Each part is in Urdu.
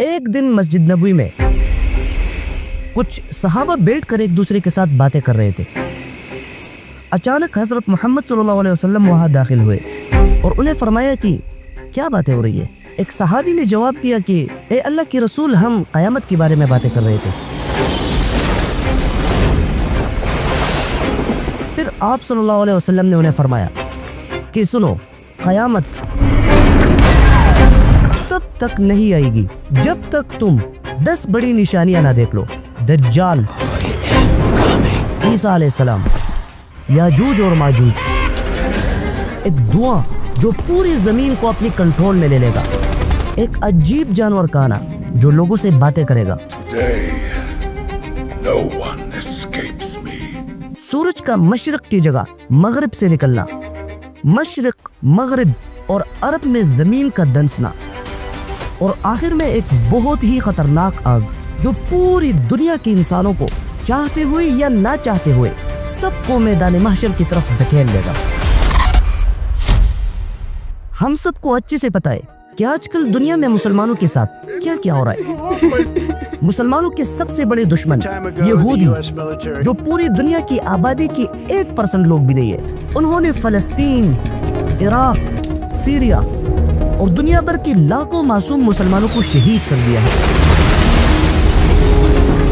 ایک دن مسجد نبوی میں کچھ صحابہ بیٹھ کر ایک دوسرے کے ساتھ باتیں کر رہے تھے۔ اچانک حضرت محمد صلی اللہ علیہ وسلم وہاں داخل ہوئے اور انہیں فرمایا کہ کیا باتیں ہو رہی ہے۔ ایک صحابی نے جواب دیا کہ اے اللہ کے رسول، ہم قیامت کے بارے میں باتیں کر رہے تھے۔ پھر آپ صلی اللہ علیہ وسلم نے انہیں فرمایا کہ سنو، قیامت تب تک نہیں آئے گی جب تک تم 10 بڑی نشانیاں نہ دیکھ لو: دجال، عیسیٰ علیہ السلام، یاجوج اور ماجوج، ایک دھواں جو پوری زمین کو اپنی کنٹرول میں لے لے گا، ایک عجیب جانور کا آنا جو لوگوں سے باتیں کرے گا، سورج کا مشرق کی جگہ مغرب سے نکلنا، مشرق، مغرب اور عرب میں زمین کا دنسنا، اور آخر میں ایک بہت ہی خطرناک آگ جو پوری دنیا کے انسانوں کو چاہتے ہوئے یا نہ چاہتے ہوئے سب کو میدان محشر کی طرف دھکیل لے گا۔ ہم سب کو اچھے سے پتہ ہے کہ آج کل دنیا میں مسلمانوں کے ساتھ کیا کیا ہو رہا ہے۔ مسلمانوں کے سب سے بڑے دشمن یہودی، جو پوری دنیا کی آبادی کی 1% لوگ بھی نہیں ہے، انہوں نے فلسطین، عراق، سیریا اور دنیا بھر کے لاکھوں معصوم مسلمانوں کو شہید کر دیا ہے،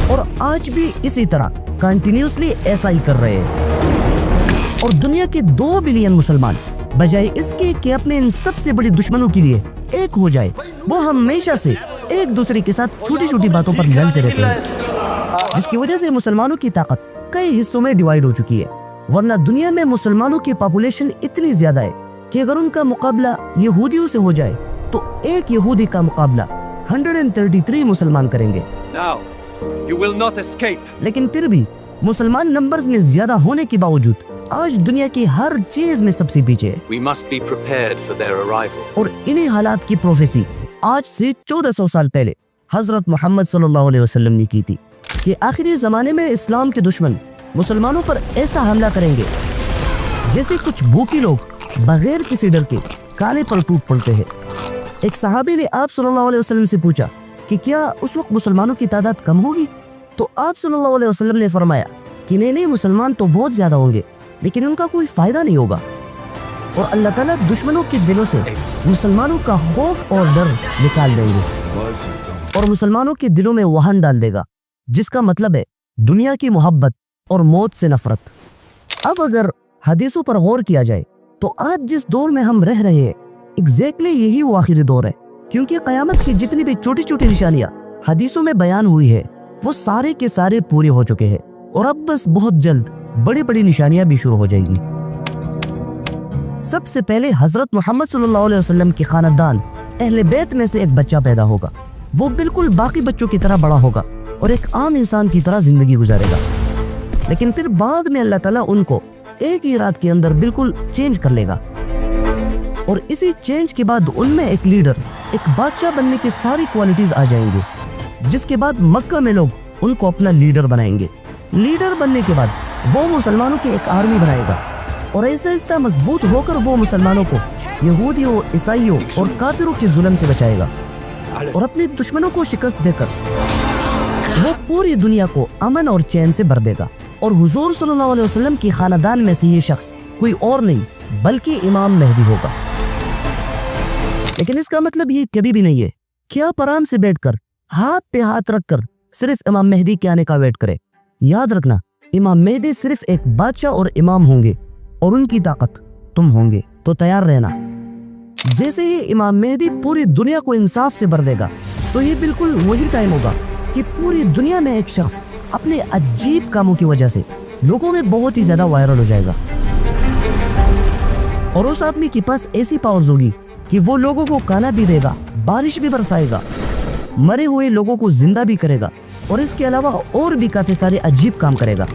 اور آج بھی اسی طرح کنٹینیوسلی ایسا ہی کر رہے ہیں۔ اور دنیا کے 2 بلین مسلمان بجائے اس کے کہ اپنے ان سب سے بڑی دشمنوں کے لیے ایک ہو جائے، وہ ہمیشہ سے ایک دوسرے کے ساتھ چھوٹی چھوٹی باتوں پر لڑتے رہتے ہیں، جس کی وجہ سے مسلمانوں کی طاقت کئی حصوں میں ڈیوائیڈ ہو چکی ہے۔ ورنہ دنیا میں مسلمانوں کی پاپولیشن اتنی زیادہ ہے کہ اگر ان کا مقابلہ یہودیوں سے ہو جائے تو ایک یہودی کا مقابلہ 133 مسلمان کریں گے۔ لیکن پھر بھی مسلمان نمبرز میں زیادہ ہونے کے باوجود آج دنیا کی ہر چیز میں سب سے پیچھے ہے۔ اور انہی حالات کی پروفیسی آج سے 1400 سال پہلے حضرت محمد صلی اللہ علیہ وسلم نے کی تھی کہ آخری زمانے میں اسلام کے دشمن مسلمانوں پر ایسا حملہ کریں گے جیسے کچھ بھوکی لوگ بغیر کسی ڈر کے کانے پر ٹوٹ پڑتے ہیں۔ ایک صحابی نے آپ صلی اللہ علیہ وسلم سے پوچھا کہ کیا اس وقت مسلمانوں کی تعداد کم ہوگی؟ تو آپ صلی اللہ علیہ وسلم نے فرمایا کہ نہیں، مسلمان تو بہت زیادہ ہوں گے لیکن ان کا کوئی فائدہ نہیں ہوگا، اور اللہ تعالیٰ دشمنوں کے دلوں سے مسلمانوں کا خوف اور ڈر نکال دیں گے اور مسلمانوں کے دلوں میں وہن ڈال دے گا، جس کا مطلب ہے دنیا کی محبت اور موت سے نفرت۔ اب اگر حدیثوں پر غور کیا جائے تو آج جس دور میں ہم رہ رہے ہیں ایگزیکٹلی یہی وہ آخری دور ہے، کیونکہ قیامت کی جتنی بھی چھوٹی چھوٹی نشانیاں حدیثوں میں بیان ہوئی ہے وہ سارے کے سارے پورے ہو چکے ہیں، اور اب بس بہت جلد بڑی بڑی نشانیاں بھی شروع ہو جائیں گی۔ سب سے پہلے حضرت محمد صلی اللہ علیہ وسلم کے خاندان اہل بیت میں سے ایک بچہ پیدا ہوگا، وہ بالکل باقی بچوں کی طرح بڑا ہوگا اور ایک عام انسان کی طرح زندگی گزارے گا، لیکن پھر بعد میں اللہ تعالیٰ ان کو ایک ہی رات کے اندر بالکل چینج کر لے گا، اور اسی چینج کے بعد ان میں ایک لیڈر، ایک بادشاہ بننے کی ساری کوالٹیز آ جائیں گے، جس کے بعد مکہ میں لوگ ان کو اپنا لیڈر بنائیں گے۔ لیڈر بننے کے بعد وہ مسلمانوں کی ایک آرمی بنائے گا، اور ایسا ایسا مضبوط ہو کر وہ مسلمانوں کو یہودیوں، عیسائیوں اور کافروں کے ظلم سے بچائے گا، اور اپنے دشمنوں کو شکست دے کر وہ پوری دنیا کو امن اور چین سے بھر دے گا۔ اور حضور صلی اللہ علیہ وسلم کی خاندان میں سے یہ شخص کوئی اور نہیں بلکہ امام مہدی ہوگا۔ لیکن اس کا مطلب یہ کبھی بھی نہیں ہے کہ آپ آرام سے بیٹھ کر ہاتھ پہ ہاتھ رکھ کر صرف امام مہدی کے آنے کا ویٹ کرے۔ یاد رکھنا، امام مہدی صرف ایک بادشاہ اور امام ہوں گے، اور ان کی طاقت تم ہوں گے، تو تیار رہنا۔ جیسے ہی امام مہدی پوری دنیا کو انصاف سے بھر دے گا تو یہ بالکل وہی ٹائم ہوگا کہ پوری دنیا میں ایک شخص اپنے عجیب کاموں کی وجہ سے لوگوں میں بہت ہی زیادہ وائرل ہو جائے گا، اور اس آدمی کے پاس ایسی پاورز ہوگی کہ وہ لوگوں کو کھانا بھی دے گا، بارش بھی برسائے گا، مرے ہوئے لوگوں کو زندہ بھی کرے گا، اور اس کے علاوہ اور بھی کافی سارے عجیب کام کرے گا۔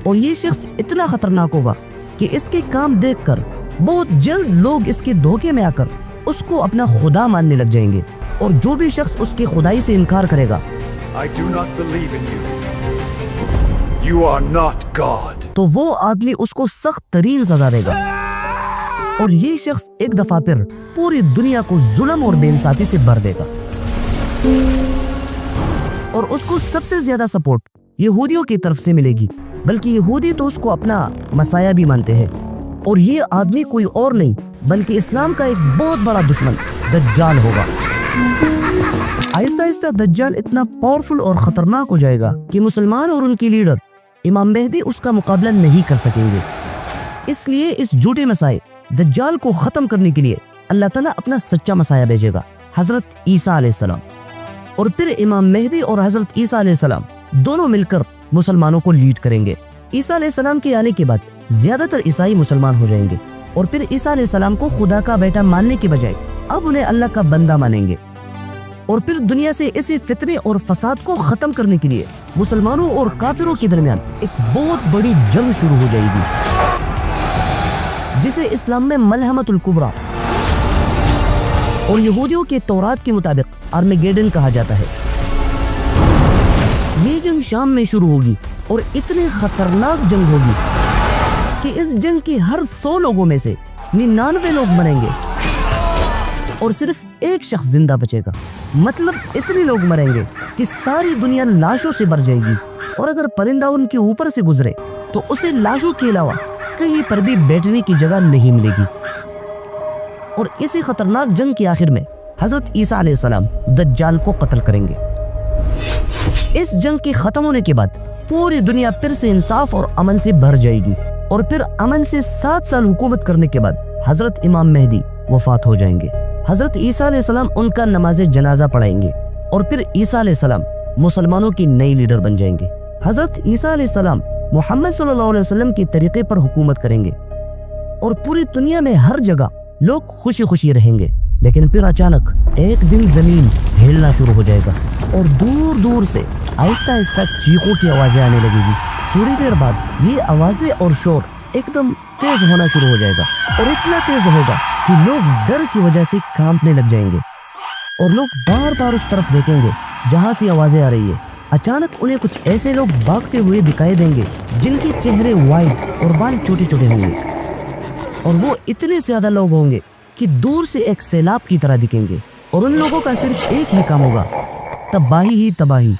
اور یہ شخص اتنا خطرناک ہوگا کہ اس کے کام دیکھ کر بہت جلد لوگ اس کے دھوکے میں آ کر اس کو اپنا خدا ماننے لگ جائیں گے، اور جو بھی شخص اس کی خدائی سے انکار کرے گا تو وہ عادلی اس کو سخت ترین سزا دے گا، اور یہ شخص ایک دفعہ پھر پوری دنیا کو ظلم اور بے انصافی سے بھر دے گا۔ اور اس کو سب سے زیادہ سپورٹ یہودیوں کی طرف سے ملے گی، بلکہ یہودی تو اس کو اپنا مسیح بھی مانتے ہیں، اور یہ آدمی کوئی اور نہیں بلکہ اسلام کا ایک بہت بڑا دشمن دجال ہوگا۔ آہستہ آہستہ دجال اتنا پاورفل اور خطرناک ہو جائے گا کہ مسلمان اور ان کی لیڈر امام مہدی اس کا مقابلہ نہیں کر سکیں گے۔ اس لیے اس جھوٹے مسیح دجال کو ختم کرنے کے لیے اللہ تعالیٰ اپنا سچا مسیح بھیجے گا، حضرت عیسیٰ علیہ السلام، اور پھر امام مہدی اور حضرت عیسیٰ علیہ السلام دونوں مل کر مسلمانوں کو لیڈ کریں گے۔ عیسیٰ علیہ السلام کے آنے کے بعد زیادہ تر عیسائی مسلمان ہو جائیں گے، اور پھر عیسیٰ علیہ السلام کو خدا کا بیٹا ماننے کے بجائے اب انہیں اللہ کا بندہ مانیں گے، اور پھر دنیا سے اسی فتنے اور فساد کو ختم کرنے کے لیے مسلمانوں اور کافروں کے درمیان ایک بہت بڑی جنگ شروع ہو جائے گی، جسے اسلام میں ملحمۃ الکبریٰ اور یہودیوں کے تورات کے مطابق آرمیگیڈن کہا جاتا ہے۔ یہ جنگ شام میں شروع ہوگی اور اتنی خطرناک جنگ ہوگی کہ اس جنگ کی ہر 100 لوگوں میں سے 99 لوگ مریں گے اور صرف ایک شخص زندہ بچے گا۔ مطلب اتنے لوگ مریں گے کہ ساری دنیا لاشوں سے بھر جائے گی، اور اگر پرندہ ان کے اوپر سے گزرے تو اسے لاشوں کے علاوہ کہیں پر بھی بیٹھنے کی جگہ نہیں ملے گی۔ اور اسی خطرناک جنگ کے آخر میں حضرت عیسیٰ علیہ السلام دجال کو قتل کریں گے۔ اس جنگ کے ختم ہونے کے بعد پوری دنیا پھر سے انصاف اور امن سے بھر جائے گی، اور پھر امن سے 7 سال حکومت کرنے کے بعد حضرت امام مہدی وفات ہو جائیں گے۔ حضرت عیسیٰ علیہ السلام ان کا نماز جنازہ پڑھائیں گے، اور پھر عیسیٰ علیہ السلام مسلمانوں کی نئی لیڈر بن جائیں گے۔ حضرت عیسیٰ علیہ السلام محمد صلی اللہ علیہ وسلم کی طریقے پر حکومت کریں گے، اور پوری دنیا میں ہر جگہ لوگ خوشی خوشی رہیں گے۔ لیکن پھر اچانک ایک دن زمین ہلنا شروع ہو جائے گا، اور دور دور سے آہستہ آہستہ چیخوں کی آوازیں آنے لگے گی۔ تھوڑی دیر بعد یہ آوازیں اور شور ایک دم تیز ہونا شروع ہو جائے گا، اور اتنا تیز ہوگا کہ لوگ ڈر کی وجہ سے کانپنے لگ جائیں گے، اور لوگ بار بار اس طرف دیکھیں گے جہاں سے آوازیں آ رہی ہے۔ اچانک انہیں کچھ ایسے لوگ بھاگتے ہوئے دکھائی دیں گے جن کے چہرے وائٹ اور بال چھوٹے چھوٹے ہوں گے، اور وہ اتنے زیادہ لوگ ہوں گے کہ دور سے ایک سیلاب کی طرح دکھیں گے، اور ان لوگوں کا صرف ایک ہی کام ہوگا، تباہی ہی تباہی۔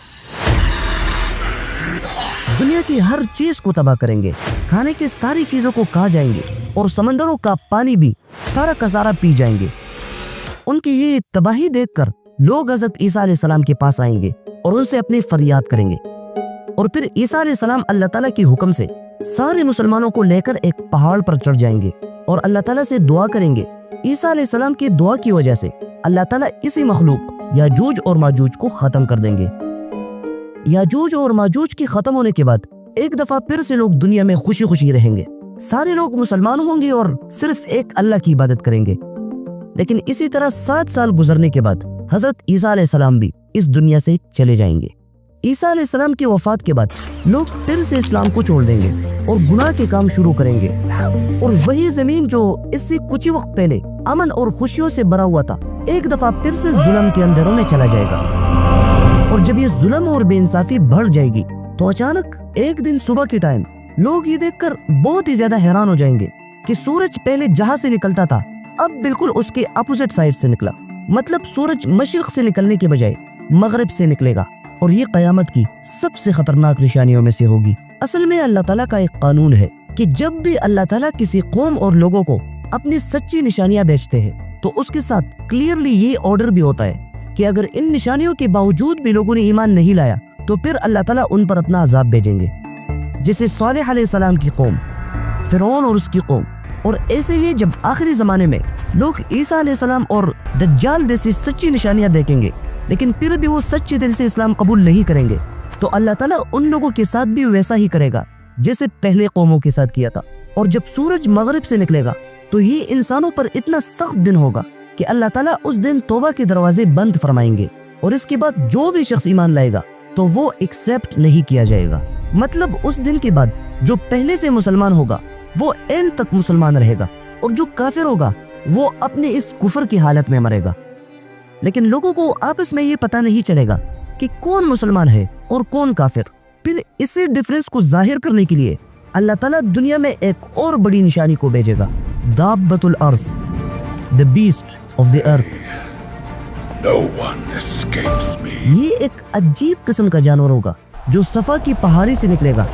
دنیا کی ہر چیز کو تباہ کریں گے، کھانے کی ساری چیزوں کو کھا جائیں گے، اور سمندروں کا پانی بھی سارا کا سارا پی جائیں گے۔ ان کی یہ تباہی دیکھ کر لوگ حضرت عیسیٰ علیہ السلام کے پاس آئیں گے اور ان سے اپنی فریاد کریں گے، اور پھر عیسیٰ علیہ السلام اللہ تعالیٰ کے حکم سے سارے مسلمانوں کو لے کر ایک پہاڑ پر چڑھ جائیں گے اور اللہ تعالیٰ سے دعا کریں گے۔ عیسیٰ علیہ السلام کی دعا کی وجہ سے اللہ تعالیٰ اسی مخلوق یاجوج اور ماجوج کو ختم کر دیں گے۔ یاجوج اور ماجوج کے ختم ہونے کے بعد ایک دفعہ پھر سے لوگ دنیا میں خوشی خوشی رہیں گے، سارے لوگ مسلمان ہوں گے اور صرف ایک اللہ کی عبادت کریں گے۔ لیکن اسی طرح 7 سال گزرنے کے بعد حضرت عیسیٰ علیہ السلام بھی اس دنیا سے چلے جائیں گے۔ عیسیٰ علیہ السلام کی وفات کے بعد لوگ پھر سے اسلام کو چھوڑ دیں گے اور گناہ کے کام شروع کریں گے، اور وہی زمین جو اس سے کچھ ہی وقت پہلے امن اور خوشیوں سے بھرا ہوا تھا ایک دفعہ پھر سے ظلم کے اندھیروں میں چلا جائے گا۔ اور جب یہ ظلم اور بے انصافی بڑھ جائے گی تو اچانک ایک دن صبح کے ٹائم لوگ یہ دیکھ کر بہت ہی زیادہ حیران ہو جائیں گے کہ سورج پہلے جہاں سے نکلتا تھا اب بالکل اس کے اپوزٹ سائڈ سے نکلا، مطلب سورج مشرق سے نکلنے کے بجائے مغرب سے نکلے گا، اور یہ قیامت کی سب سے خطرناک نشانیوں میں سے ہوگی۔ اصل میں اللہ تعالیٰ کا ایک قانون ہے کہ جب بھی اللہ تعالیٰ کسی قوم اور لوگوں کو اپنی سچی نشانیاں بیچتے ہیں تو اس کے ساتھ کلیئرلی یہ آرڈر بھی ہوتا ہے کہ اگر ان نشانیوں کے باوجود بھی لوگوں نے ایمان نہیں لایا تو پھر اللہ تعالیٰ ان پر اپنا عذاب بھیجیں گے، جیسے صالح علیہ السلام کی قوم، فرعون اور اس کی قوم۔ اور ایسے ہی جب آخری زمانے میں لوگ عیسیٰ علیہ السلام اور دجال جیسی سچی نشانیاں دیکھیں گے لیکن پھر بھی وہ سچے دل سے اسلام قبول نہیں کریں گے تو اللہ تعالیٰ ان لوگوں کے ساتھ بھی ویسا ہی کرے گا جیسے پہلے قوموں کے ساتھ کیا تھا۔ اور جب سورج مغرب سے نکلے گا تو یہ انسانوں پر اتنا سخت دن ہوگا کہ اللہ تعالیٰ اس دن توبہ کے دروازے بند فرمائیں گے، اور اس کے بعد جو بھی شخص ایمان لائے گا تو وہ ایکسیپٹ نہیں کیا جائے گا۔ مطلب اس دن کے بعد جو پہلے سے مسلمان ہوگا وہ اینڈ تک مسلمان رہے گا، اور جو کافر ہوگا وہ اپنے اس کفر کی حالت میں مرے گا۔ لیکن لوگوں کو آپس میں یہ پتہ نہیں چلے گا کہ کون مسلمان ہے اور کون کافر۔ پھر اسی ڈیفرنس کو ظاہر کرنے کے لیے اللہ تعالیٰ دنیا میں ایک اور بڑی نشانی کو بھیجے گا، دابۃ الارض، the beast of the earth۔ No one escapes me. یہ ایک عجیب قسم کا جانور ہوگا جو صفا کی پہاڑی سے نکلے گا،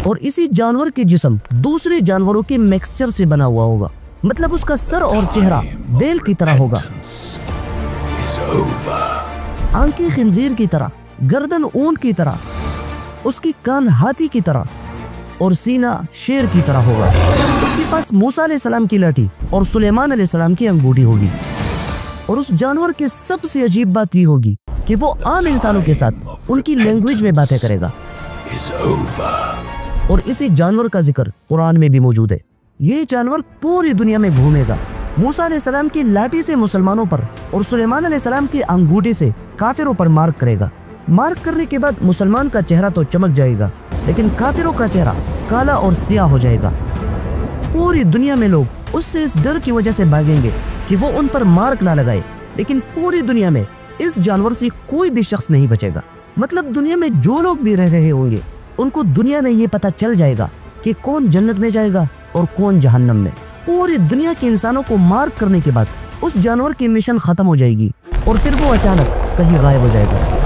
اور اسی جانور کے جسم دوسرے جانوروں کے میکسچر سے بنا ہوا ہوگا، مطلب اس کا سر اور چہرہ بیل کی طرح ہوگا، آنکھیں خنزیر کی طرح، گردن اونٹ کی طرح، اس کی کان ہاتھی کی طرح اور سینہ شیر کی طرح ہوگا۔ اس کے پاس موسیٰ علیہ السلام کی لاٹھی اور سلیمان علیہ السلام کی انگوٹھی ہوگی، اور اس جانور کی سب سے عجیب بات یہ ہوگی کہ وہ عام انسانوں کے ساتھ ان کی لینگویج میں باتیں کرے گا، اور اسی جانور کا ذکر قرآن میں بھی موجود ہے۔ یہ جانور پوری دنیا میں گھومے گا، موسیٰ علیہ السلام کی لاٹھی سے مسلمانوں پر اور سلیمان علیہ السلام کی انگوٹھی سے کافروں پر مارک کرے گا۔ مارک کرنے کے بعد مسلمان کا چہرہ تو چمک جائے گا، لیکن کافروں کا چہرہ کالا اور سیاہ ہو جائے گا۔ پوری دنیا میں لوگ اس سے اس ڈر کی وجہ سے بھاگیں گے کہ وہ ان پر مارک نہ لگائے، لیکن پوری دنیا میں اس جانور سے کوئی بھی شخص نہیں بچے گا۔ مطلب دنیا میں جو لوگ بھی رہ رہے ہوں گے ان کو دنیا میں یہ پتہ چل جائے گا کہ کون جنت میں جائے گا اور کون جہنم میں۔ پوری دنیا کے انسانوں کو مارک کرنے کے بعد اس جانور کی مشن ختم ہو جائے گی اور پھر وہ اچانک کہیں غائب ہو جائے گا۔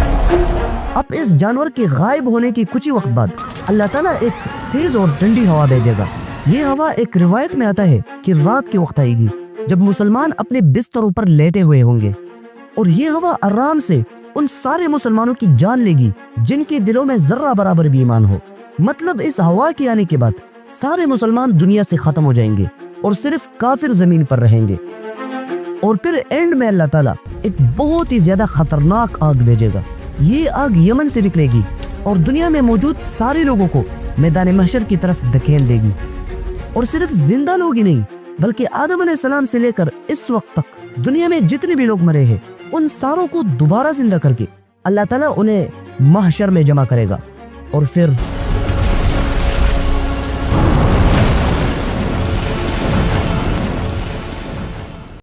اب اس جانور کے غائب ہونے کی کچھ ہی وقت بعد اللہ تعالیٰ ایک تیز اور ٹھنڈی ہوا بھیجے گا۔ یہ ہوا ایک روایت میں آتا ہے کہ رات کے وقت آئے گی جب مسلمان اپنے بستروں پر لیٹے ہوئے ہوں گے، اور یہ ہوا آرام سے ان سارے مسلمانوں کی جان لے گی جن کے دلوں میں ذرہ برابر بھی ایمان ہو۔ مطلب اس ہوا کے آنے کے بعد سارے مسلمان دنیا سے ختم ہو جائیں گے اور صرف کافر زمین پر رہیں گے، اور پھر اینڈ میں اللہ تعالیٰ ایک بہت ہی زیادہ خطرناک آگ بھیجے گا۔ یہ آگ یمن سے نکلے گی اور دنیا میں موجود سارے لوگوں کو میدان محشر کی طرف دھکیل دے گی، اور صرف زندہ لوگ ہی نہیں بلکہ آدم علیہ السلام سے لے کر اس وقت تک دنیا میں جتنے بھی لوگ مرے ہیں ان ساروں کو دوبارہ زندہ کر کے اللہ تعالیٰ انہیں محشر میں جمع کرے گا، اور پھر